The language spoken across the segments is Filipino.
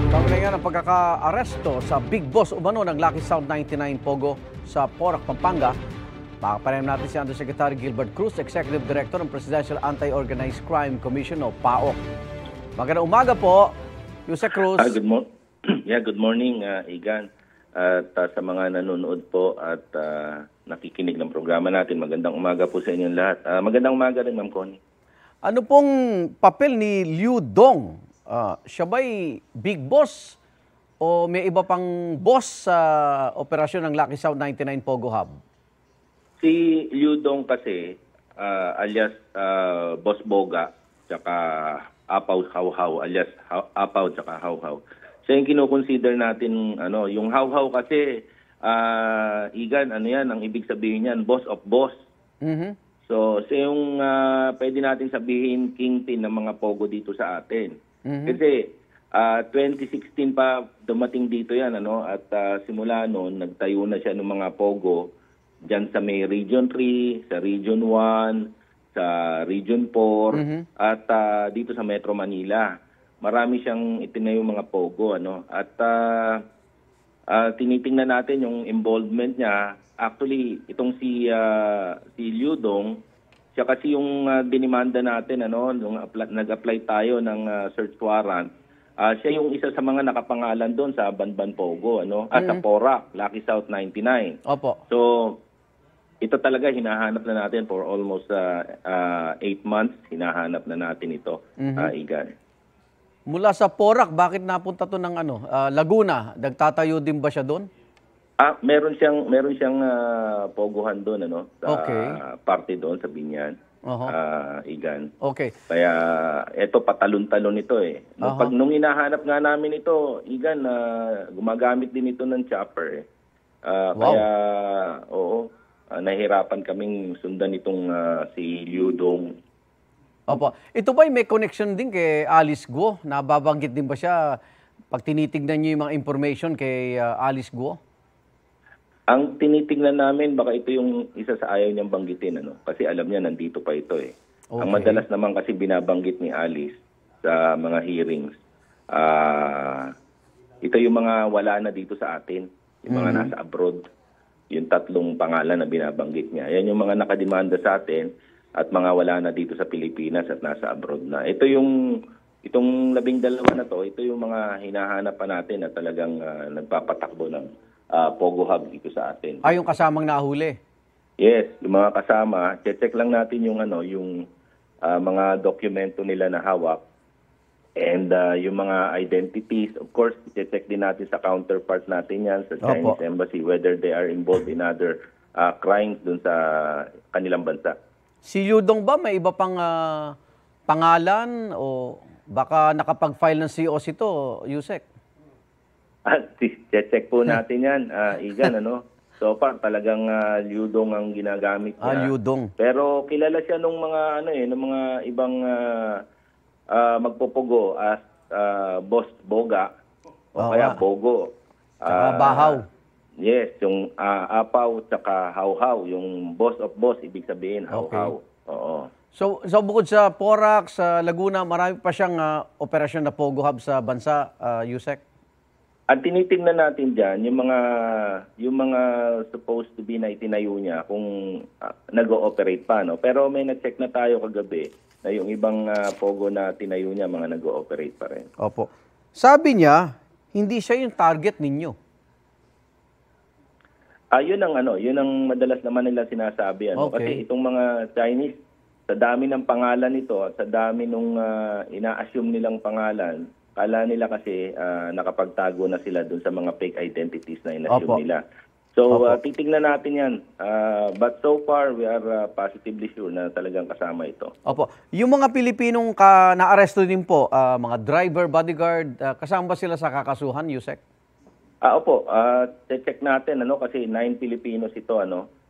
Kaugnay nga ng pagkaka-aresto sa Big Boss umano ng Lucky South 99 Pogo sa Porac, Pampanga, makakapanayam natin si Undersecretary Gilbert Cruz, Executive Director ng Presidential Anti-Organized Crime Commission o PAOC. Magandang umaga po, Yusek Cruz. Good morning, Igan. At sa mga nanonood po at nakikinig ng programa natin, magandang umaga po sa inyong lahat. Magandang umaga rin, Ma'am Connie. Ano pong papel ni Liu Dong? Siya ba'y big boss o may iba pang boss sa operasyon ng Lucky South 99 Pogo Hub? Si Liu Dong kasi, alias Boss Boga, tsaka Apaw Hawhaw, alias Apaw tsaka Hawhaw. Siya yung kinoconsider natin, yung Hawhaw kasi, Igan, yan, ang ibig sabihin niyan, boss of boss. Mm-hmm. So, siya yung pwede natin sabihin kingpin ng mga Pogo dito sa atin. Mm-hmm. Kasi 2016 pa dumating dito yan, at simula noon, nagtayo na siya ng mga Pogo dyan sa may Region 3, sa Region 1, sa Region 4, at dito sa Metro Manila. Marami siyang itinayo mga Pogo, at tinitingnan natin yung involvement niya. Actually, itong si Liu Dong, siya kasi yung dinimanda natin, nung nag-apply tayo ng search warrant. Siya yung isa sa mga nakapangalan doon sa Banban Pogo, sa Porac, Lucky South 99. Opo. So, ito talaga hinahanap na natin for almost 8 months. Hinahanap na natin ito, Igan. Mula sa Porac, bakit napunta to ng Laguna? Nagtatayo din ba siya doon? Meron siyang poguhan doon, sa party doon sa Binyan. Igan. Okay. Kaya eto patalon-talon ito eh. Nung hinahanap nga namin ito, Igan, gumagamit din ito ng chopper. Kaya nahirapan kaming sundan itong si Liu Dong. Opo. Ito ba may connection din kay Alice Guo? Nababanggit din ba siya pag tinitignan niyo yung mga information kay Alice Guo? Ang tinitingnan namin, baka ito yung isa sa ayaw niyang banggitin, kasi alam niya nandito pa ito eh. Okay. Ang madalas naman kasi binabanggit ni Alice sa mga hearings, ito yung mga wala na dito sa atin, yung mga nasa abroad, yung 3 pangalan na binabanggit niya. Yan yung mga nakademanda sa atin at mga wala na dito sa Pilipinas at nasa abroad na. Itong 12 na to, ito yung mga hinahanap pa natin na talagang nagpapatakbo ng Pogo Hub dito sa atin. Yung kasamang nahuli? Yes, yung mga kasama. Check lang natin yung mga dokumento nila na hawak and yung mga identities. Of course, check din natin sa counterpart natin yan sa Chinese Embassy whether they are involved in other crimes dun sa kanilang bansa. Si Liu Dong ba may iba pang pangalan o baka nakapag-file ng COC ito, Yusek? Check po natin yan, Igan, So far, talagang Liu Dong ang ginagamit niya. Liu Dong. Pero kilala siya nung mga, nung mga ibang magpopogo as Boss Boga o kaya Bogo. Tsaka Bahaw. Yes, yung Apaw tsaka Hawhaw, yung boss of boss, ibig sabihin, Hawhaw. Oo. So bukod sa Porac, sa Laguna, marami pa siyang operasyon na Pogo Hub sa bansa, Yusek? At tinitingnan natin dyan, yung mga supposed to be na itinayo niya kung nag-ooperate pa. Pero may na-check na tayo kagabi na yung ibang Pogo na tinayo niya, mga nag-ooperate pa rin. Opo. Sabi niya, hindi siya yung target ninyo. Yun ang madalas naman nila sinasabi. Kasi itong mga Chinese, sa dami ng pangalan nito at sa dami nung ina-assume nilang pangalan, kala nila kasi nakapagtago na sila dun sa mga fake identities na in-assume nila. So, titignan natin yan. But so far, we are positively sure na talagang kasama ito. Opo. Yung mga Pilipinong na-aresto din po, mga driver, bodyguard, kasama ba sila sa kakasuhan, Yusek? Opo. Check natin, kasi 9 Filipinos ito,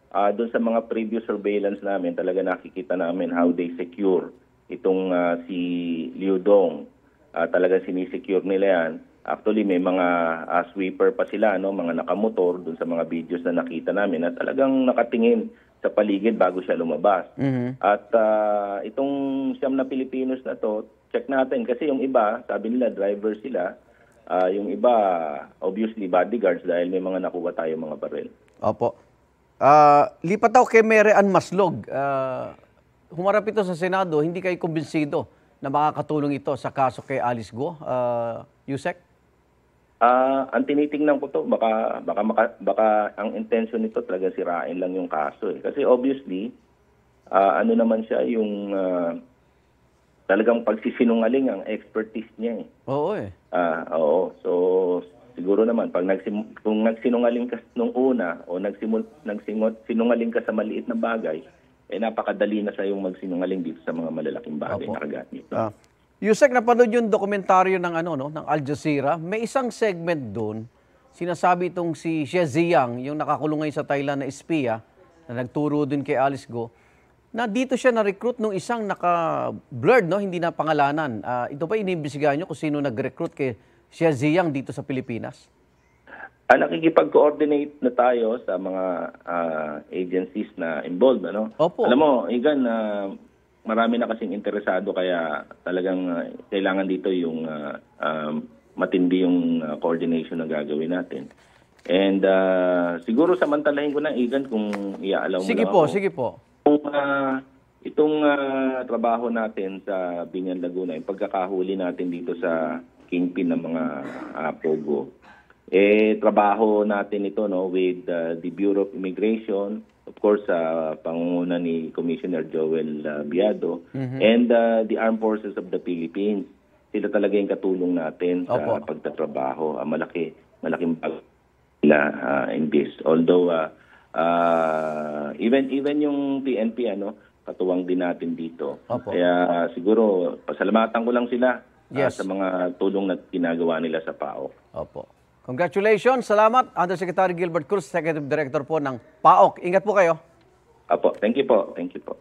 doon sa mga previous surveillance namin, talaga nakikita namin how they secure itong si Liu Dong. Talagang sinisecure nila yan. Actually, may mga sweeper pa sila, mga nakamotor doon sa mga videos na nakita namin na talagang nakatingin sa paligid bago siya lumabas. At itong 9 na Pilipinos na to, check natin. Kasi yung iba, sabi nila, driver sila. Yung iba, obviously, bodyguards dahil may mga nakuha tayo mga baril. Opo. Lipat daw kay Mary Ann Maslog. Humarap ito sa Senado, hindi kayo kumbinsido na makakatulong ito sa kaso kay Alice Go, Yusek? Ang tinitingnan ko to, baka ang intention nito talaga sirain lang yung kaso. Kasi obviously, ano naman siya, yung talagang pagsisinungaling ang expertise niya. Oo eh. Oo. So, siguro naman, kung nagsinungaling ka nung una o sinungaling ka sa maliit na bagay, napakadali na sa yung magsinungaling dito sa mga malalaking bagay na kaganito. Yusek, napanood yung dokumentaryo ng ng Al Jazeera. May isang segment doon, sinasabi itong si Xie Ziyang, yung nakakulong ngayon sa Thailand na espiya, na nagturo din kay Alice Go, na dito siya na-recruit nung isang naka-blurred, hindi na pangalanan. Ito ba iniimbestigahan nyo kung sino nag-recruit kay Xie Ziyang dito sa Pilipinas? Nakikipag-coordinate na tayo sa mga agencies na involved. Opo. Alam mo, Igan, marami na kasing interesado kaya talagang kailangan dito yung matindi yung coordination na gagawin natin. And siguro samantalahin ko na, Igan, kung iaalaw mo Sige lang po, ako. sige po. Kung itong trabaho natin sa Binyan Laguna, yung pagkakahuli natin dito sa kingpin ng mga Pogo, trabaho natin ito with the Bureau of Immigration, of course, sa pangunguna ni Commissioner Joel Biado, and the Armed Forces of the Philippines. Sila talaga yung katulong natin sa pagtatrabaho. Malaking bagay nila in this. Although, even yung PNP, katuwang din natin dito. Kaya siguro, pasalamatan ko lang sila sa mga tulong na ginagawa nila sa PAOK. Opo. Congratulations, salamat. Undersecretary Gilbert Cruz, Executive Director po ng PAOK. Ingat po kayo. Apo, thank you po. Thank you po.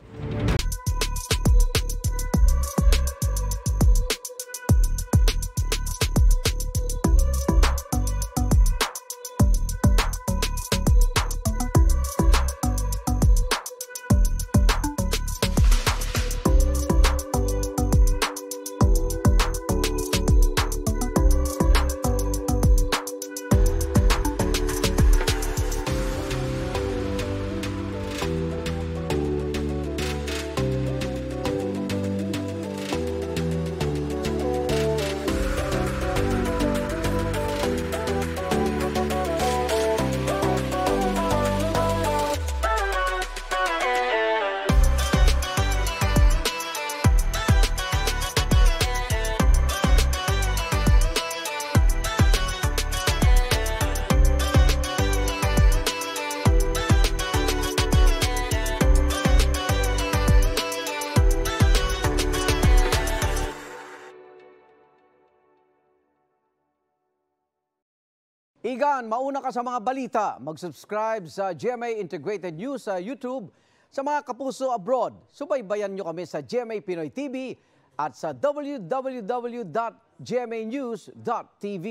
Igan, mauna ka sa mga balita. Mag-subscribe sa GMA Integrated News sa YouTube. Sa mga kapuso abroad, subaybayan nyo kami sa GMA Pinoy TV at sa www.gmanews.tv.